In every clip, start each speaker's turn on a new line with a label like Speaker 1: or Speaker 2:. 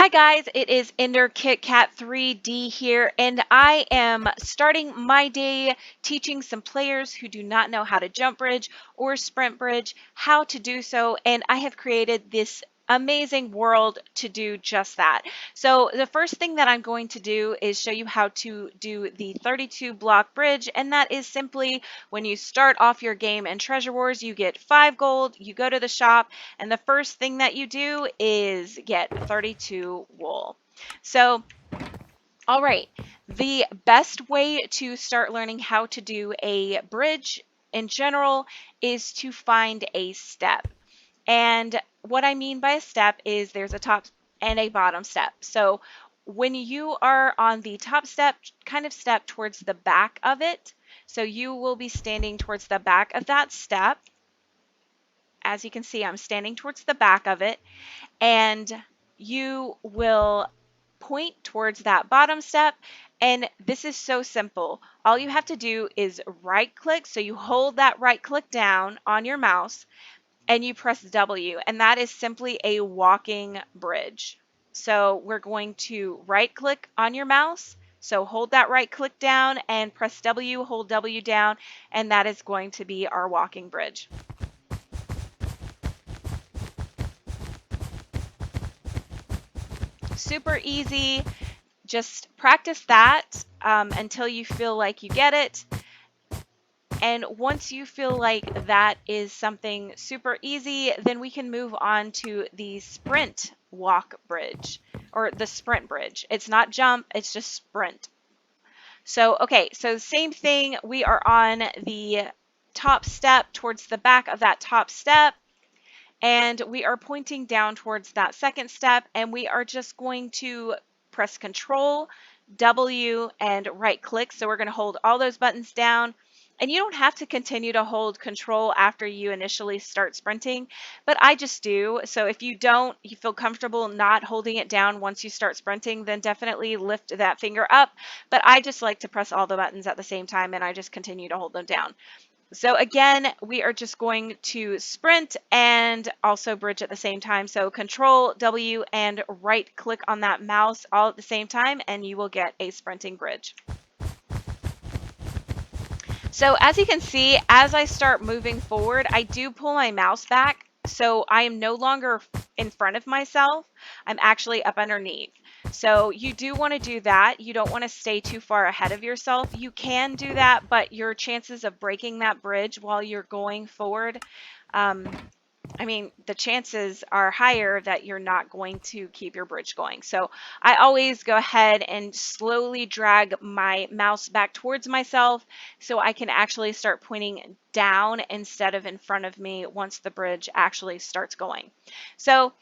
Speaker 1: Hi guys, it is Ender Kit Kat 3D here, and I am starting my day teaching some players who do not know how to jump bridge or sprint bridge how to do so, and I have created this amazing world to do just that. So the first thing that I'm going to do is show you how to do the 32 block bridge, and that is simply when you start off your game in Treasure Wars, you get 5 gold, you go to the shop, and the first thing that you do is get 32 wool. So, all right, the best way to start learning how to do a bridge in general is to find a step. And what I mean by a step is there's a top and a bottom step. So when you are on the top step, kind of step towards the back of it, so you will be standing towards the back of that step. As you can see, I'm standing towards the back of it, and you will point towards that bottom step. And this is so simple. All you have to do is right click. So you hold that right click down on your mouse and you press W, and that is simply a walking bridge. So we're going to right click on your mouse. So hold that right click down and press W, hold W down, and that is going to be our walking bridge. Super easy. Just practice that until you feel like you get it. And once you feel like that is something super easy, then we can move on to the sprint walk bridge or the sprint bridge. It's not jump, it's just sprint. So, okay, so same thing. We are on the top step towards the back of that top step, and we are pointing down towards that second step, and we are just going to press Control, W, and right click. So we're going to hold all those buttons down. And you don't have to continue to hold Control after you initially start sprinting, but I just do. So if you feel comfortable not holding it down once you start sprinting, then definitely lift that finger up. But I just like to press all the buttons at the same time, and I just continue to hold them down. So again, we are just going to sprint and also bridge at the same time. So Control, W, and right click on that mouse all at the same time, and you will get a sprinting bridge. So as you can see, as I start moving forward, I do pull my mouse back. So I am no longer in front of myself. I'm actually up underneath. So you do want to do that. You don't want to stay too far ahead of yourself. You can do that, but your chances of breaking that bridge while you're going forward, the chances are higher that you're not going to keep your bridge going. So I always go ahead and slowly drag my mouse back towards myself so I can actually start pointing down instead of in front of me once the bridge actually starts going. So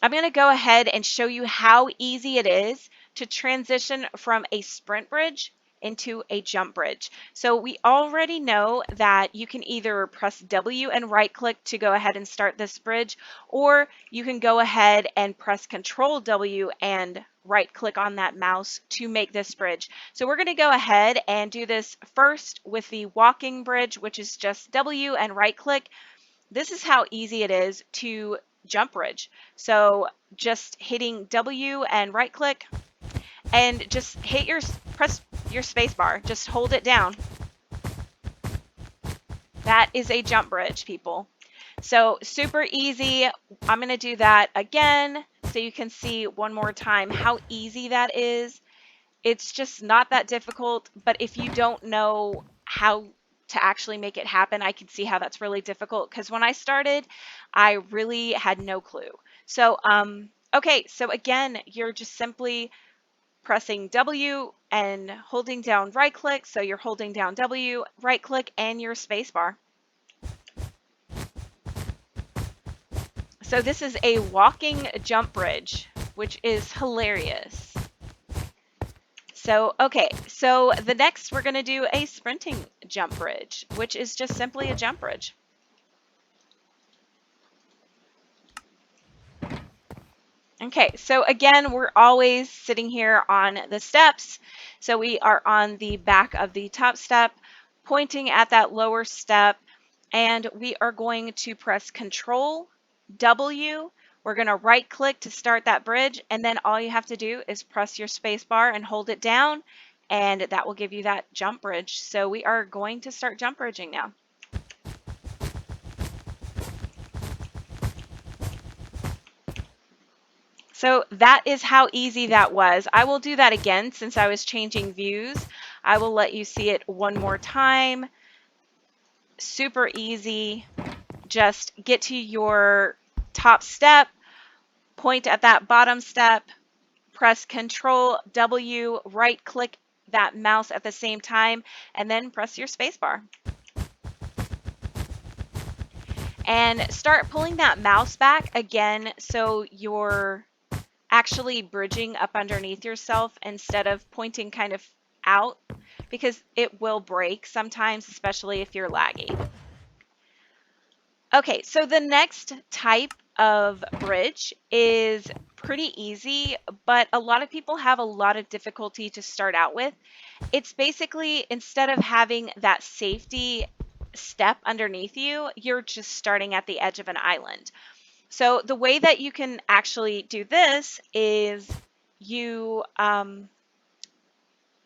Speaker 1: I'm going to go ahead and show you how easy it is to transition from a sprint bridge into a jump bridge. So we already know that you can either press W and right click to go ahead and start this bridge, or you can go ahead and press Control W and right click on that mouse to make this bridge. So we're going to go ahead and do this first with the walking bridge, which is just W and right click. This is how easy it is to jump bridge. So just hitting W and right click, and just press your space bar. Just hold it down. That is a jump bridge, people. So super easy. I'm going to do that again so you can see one more time how easy that is. It's just not that difficult, but if you don't know how to actually make it happen, I can see how that's really difficult, because when I started, I really had no clue. So, okay, so again, you're just simply pressing W and holding down right click. So you're holding down W, right click, and your space bar. So this is a walking jump bridge, which is hilarious. So, okay, so the next we're going to do a sprinting jump bridge, which is just simply a jump bridge. Okay, so again, we're always sitting here on the steps. So we are on the back of the top step, pointing at that lower step, and we are going to press Control, W, We're going to right click to start that bridge, and then all you have to do is press your space bar and hold it down, and that will give you that jump bridge. So we are going to start jump bridging now. So that is how easy that was. I will do that again since I was changing views. I will let you see it one more time. Super easy. Just get to your top step, point at that bottom step, press Control W, right click that mouse at the same time, and then press your space bar. And start pulling that mouse back again so you're actually bridging up underneath yourself instead of pointing kind of out, because it will break sometimes, especially if you're laggy. Okay, so the next type of bridge is pretty easy, but a lot of people have a lot of difficulty to start out with. It's basically, instead of having that safety step underneath you, you're just starting at the edge of an island. So the way that you can actually do this is you,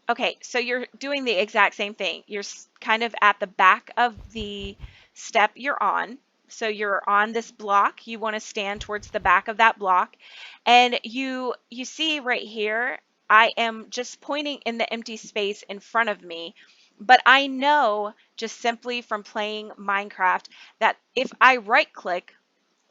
Speaker 1: okay, so you're doing the exact same thing. You're kind of at the back of the step you're on. So you're on this block. You want to stand towards the back of that block. And you see right here, I am just pointing in the empty space in front of me. But I know just simply from playing Minecraft that if I right click,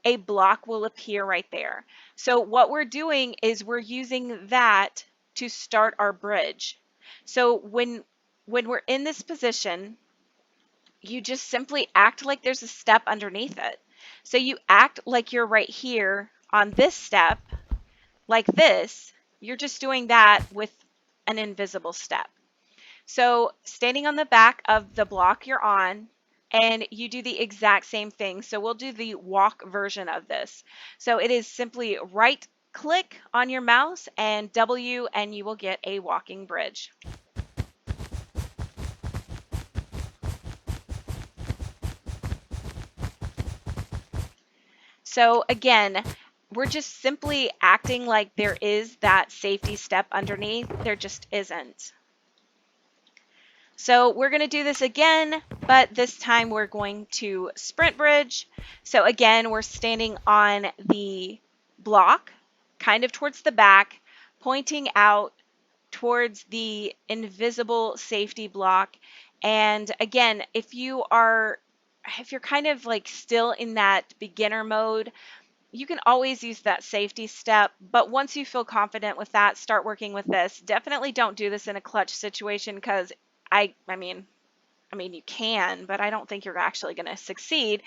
Speaker 1: a block will appear right there. So what we're doing is we're using that to start our bridge. So when we're in this position, you just simply act like there's a step underneath it. So you act like you're right here on this step, like this. You're just doing that with an invisible step. So standing on the back of the block you're on, and you do the exact same thing. So we'll do the walk version of this. So it is simply right click on your mouse and W, and you will get a walking bridge. So again, we're just simply acting like there is that safety step underneath. There just isn't. So we're going to do this again, but this time we're going to sprint bridge. So again, we're standing on the block, kind of towards the back, pointing out towards the invisible safety block. And again, if you're kind of like still in that beginner mode, you can always use that safety step, but once you feel confident with that, start working with this. Definitely don't do this in a clutch situation, because I mean, you can, but I don't think you're actually going to succeed.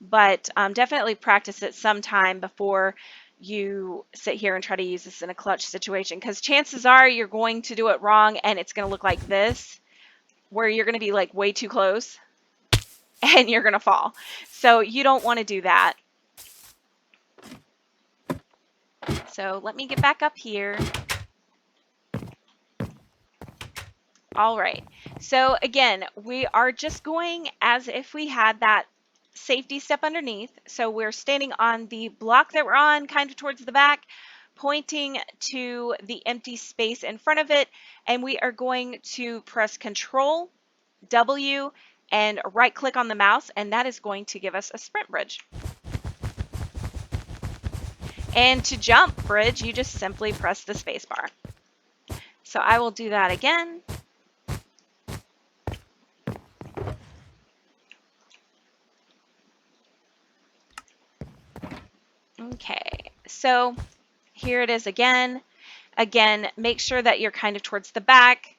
Speaker 1: But definitely practice it sometime before you sit here and try to use this in a clutch situation, because chances are you're going to do it wrong and it's going to look like this, where you're going to be like way too close and you're going to fall. So you don't want to do that. So let me get back up here. All right. So again, we are just going as if we had that safety step underneath. So we're standing on the block that we're on, kind of towards the back, pointing to the empty space in front of it. And we are going to press Control W and right click on the mouse, and that is going to give us a sprint bridge. And to jump bridge, you just simply press the space bar. So I will do that again. Okay, so here it is again. Again, make sure that you're kind of towards the back,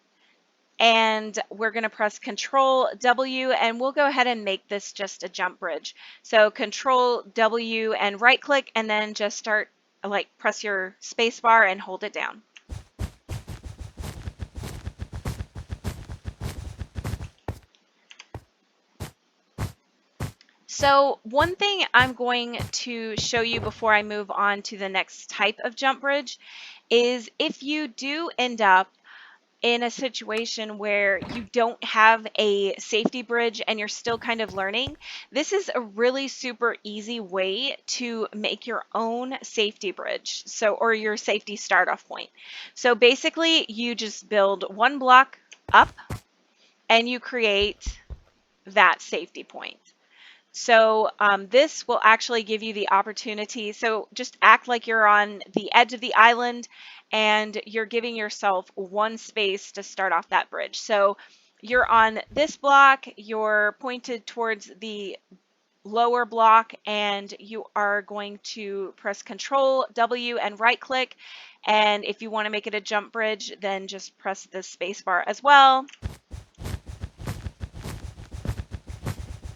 Speaker 1: and we're going to press Control W, and we'll go ahead and make this just a jump bridge. So Control W and right click, and then just start, like, press your space bar and hold it down. So one thing I'm going to show you before I move on to the next type of jump bridge is if you do end up in a situation where you don't have a safety bridge and you're still kind of learning, this is a really super easy way to make your own safety bridge. So, or your safety start off point. So basically you just build one block up and you create that safety point. So this will actually give you the opportunity. So just act like you're on the edge of the island and you're giving yourself one space to start off that bridge. So you're on this block, you're pointed towards the lower block, and you are going to press Control W and right click. And if you want to make it a jump bridge, then just press the space bar as well.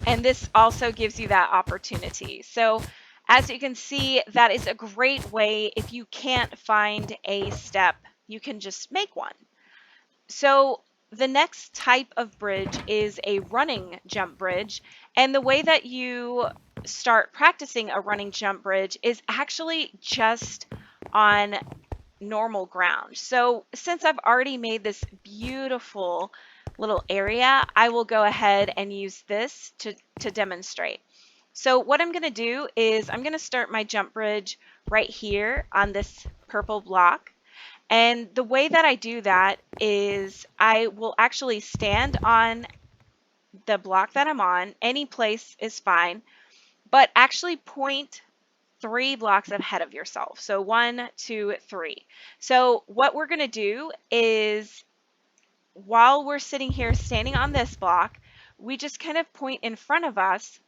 Speaker 1: And this also gives you that opportunity. So as you can see, that is a great way. If you can't find a step, you can just make one. So the next type of bridge is a running jump bridge. And the way that you start practicing a running jump bridge is actually just on normal ground. So since I've already made this beautiful little area, I will go ahead and use this to demonstrate. So what I'm going to do is I'm going to start my jump bridge right here on this purple block. And the way that I do that is I will actually stand on the block that I'm on. Any place is fine, but actually point 3 blocks ahead of yourself. So 1, 2, 3. So what we're going to do is while we're sitting here standing on this block, we just kind of point in front of us.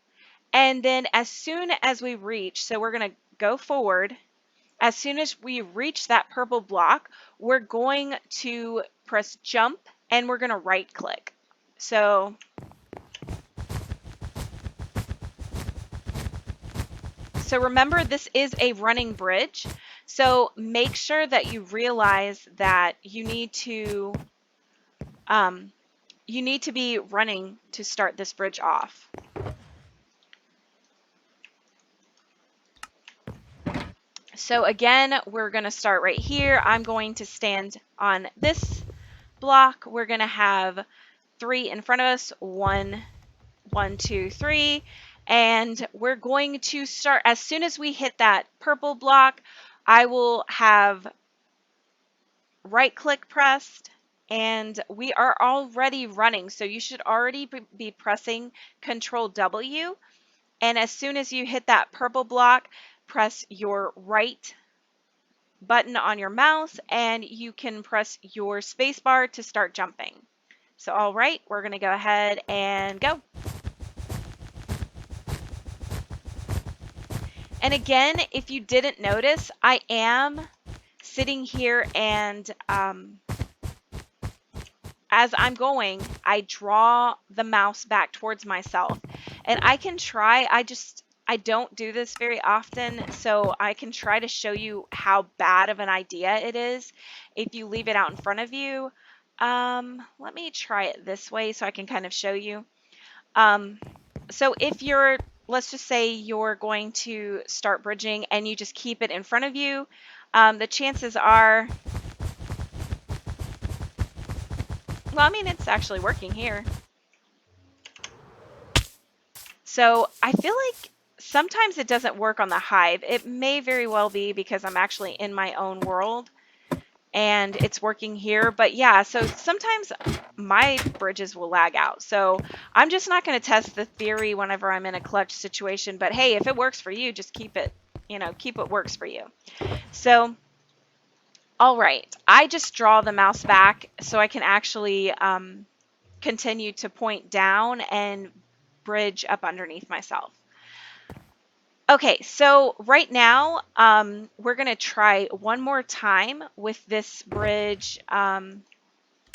Speaker 1: And then as soon as we reach, so we're going to go forward. As soon as we reach that purple block, we're going to press jump and we're going to right click. So remember, this is a running bridge. So make sure that you realize that you need to be running to start this bridge off. So again, we're going to start right here. I'm going to stand on this block. We're going to have 3 in front of us. 1, 1, 2, 3. And we're going to start as soon as we hit that purple block. I will have right click pressed and we are already running. So you should already be pressing Control W. And as soon as you hit that purple block, press your right button on your mouse and you can press your space bar to start jumping. So all right, we're going to go ahead and go. And again, if you didn't notice, I am sitting here and as I'm going, I draw the mouse back towards myself. And I can try, I don't do this very often, so I can try to show you how bad of an idea it is if you leave it out in front of you. Let me try it this way so I can kind of show you. So if you're, let's just say you're going to start bridging and you just keep it in front of you, the chances are, well, I mean, it's actually working here. So I feel like sometimes it doesn't work on the Hive. It may very well be because I'm actually in my own world and it's working here. But yeah, so sometimes my bridges will lag out. So I'm just not going to test the theory whenever I'm in a clutch situation. But hey, if it works for you, just keep it, keep what works for you. So, all right, I just draw the mouse back so I can actually continue to point down and bridge up underneath myself. Okay, so right now we're going to try one more time with this bridge. And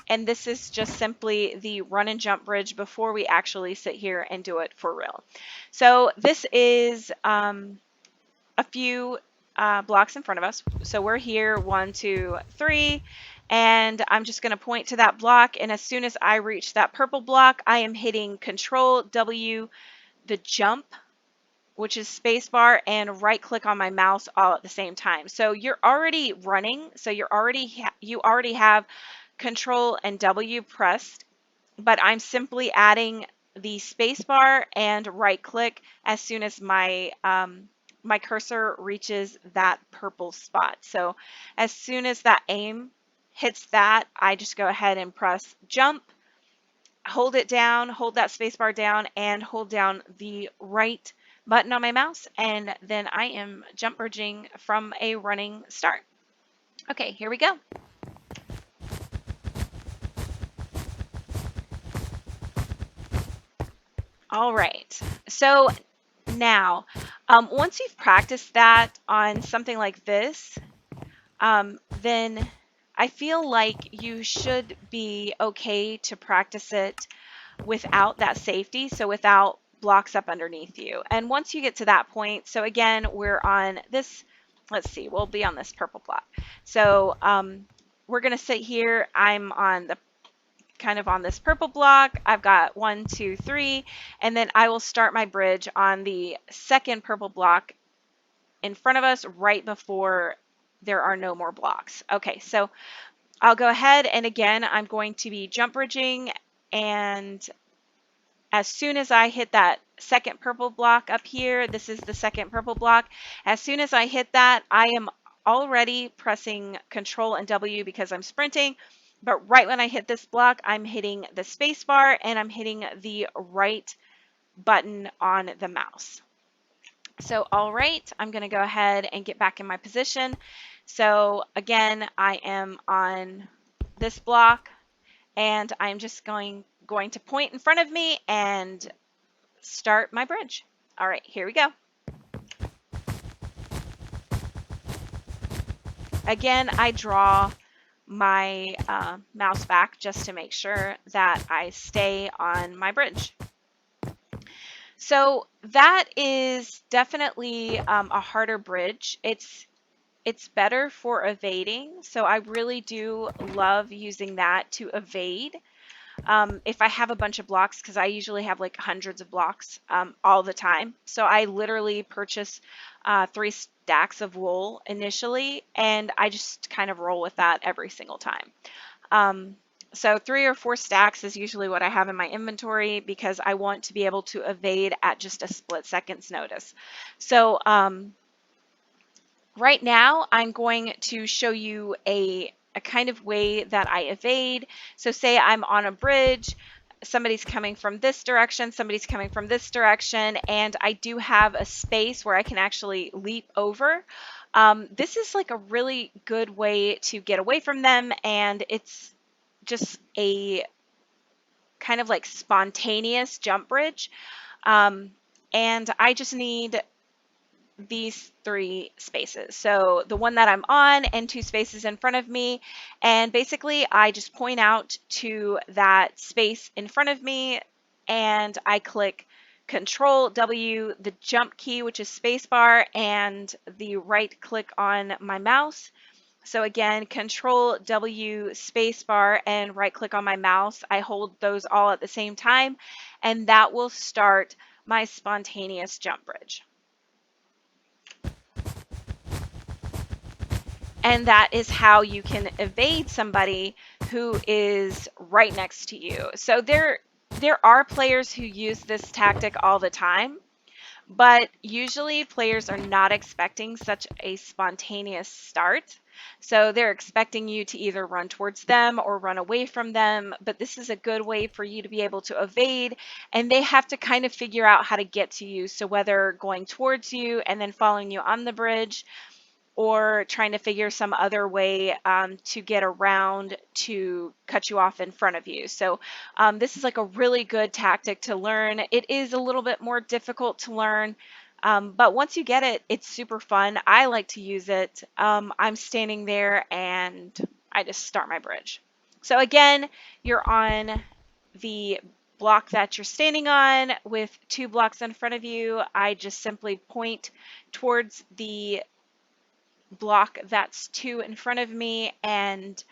Speaker 1: this is just simply the run and jump bridge before we actually sit here and do it for real. So this is a few blocks in front of us. So we're here, 1, 2, 3. And I'm just going to point to that block. And as soon as I reach that purple block, I am hitting Control W, the jump, which is spacebar, and right click on my mouse all at the same time. So you're already running. So you already have Control and W pressed, but I'm simply adding the space bar and right click as soon as my cursor reaches that purple spot. So as soon as that aim hits that, I just go ahead and press jump, hold it down, hold that space bar down, and hold down the right button on my mouse, and then I am jump bridging from a running start. Okay, here we go. All right, so now once you've practiced that on something like this, then I feel like you should be okay to practice it without that safety, so without blocks up underneath you. And once you get to that point, so again, we're on this, let's see, we'll be on this purple block. So we're going to sit here. I'm on the kind of on this purple block. I've got 1, 2, 3, and then I will start my bridge on the second purple block in front of us right before there are no more blocks. Okay, so I'll go ahead, and again, I'm going to be jump bridging, and as soon as I hit that second purple block up here, this is the second purple block, as soon as I hit that, I am already pressing Control and W because I'm sprinting, but right when I hit this block, I'm hitting the space bar and I'm hitting the right button on the mouse. So, all right, I'm going to go ahead and get back in my position. So again, I am on this block, and I'm just going to point in front of me and start my bridge. All right, here we go. Again, I draw my mouse back just to make sure that I stay on my bridge. So that is definitely a harder bridge. It's better for evading, so I really do love using that to evade. If I have a bunch of blocks, because I usually have like hundreds of blocks all the time. So I literally purchase 3 stacks of wool initially, and I just kind of roll with that every single time. So 3 or 4 stacks is usually what I have in my inventory because I want to be able to evade at just a split second's notice. So right now I'm going to show you a kind of way that I evade. So say I'm on a bridge, somebody's coming from this direction, somebody's coming from this direction, and I do have a space where I can actually leap over. This is like a really good way to get away from them, and it's just a kind of like spontaneous jump bridge. And I just need these 3 spaces. So the one that I'm on and 2 spaces in front of me. And basically I just point out to that space in front of me and I click Control W, the jump key, which is spacebar, and the right click on my mouse. So again, Control W, spacebar, and right click on my mouse. I hold those all at the same time, and that will start my spontaneous jump bridge. And that is how you can evade somebody who is right next to you. So there are players who use this tactic all the time, but usually players are not expecting such a spontaneous start. So they're expecting you to either run towards them or run away from them, but this is a good way for you to be able to evade, and they have to kind of figure out how to get to you. So whether going towards you and then following you on the bridge, or trying to figure some other way to get around to cut you off in front of you. So this is like a really good tactic to learn. It is a little bit more difficult to learn, but once you get it, it's super fun. I like to use it. I'm standing there and I just start my bridge. So again, you're on the block that you're standing on with 2 blocks in front of you. I just simply point towards the block that's 2 in front of me, and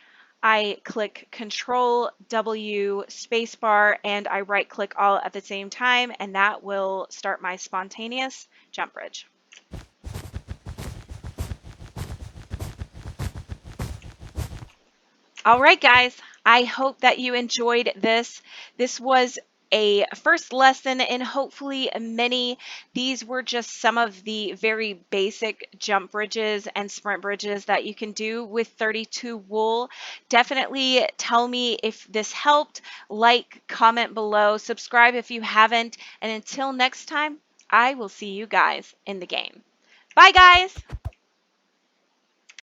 Speaker 1: I click Control W, spacebar, and I right click all at the same time, and that will start my spontaneous jump bridge. All right, guys, I hope that you enjoyed this. This was a first lesson in hopefully many. These were just some of the very basic jump bridges and sprint bridges that you can do with 32 wool. Definitely tell me if this helped. Like, comment below, subscribe if you haven't, and until next time, I will see you guys in the game. Bye, guys.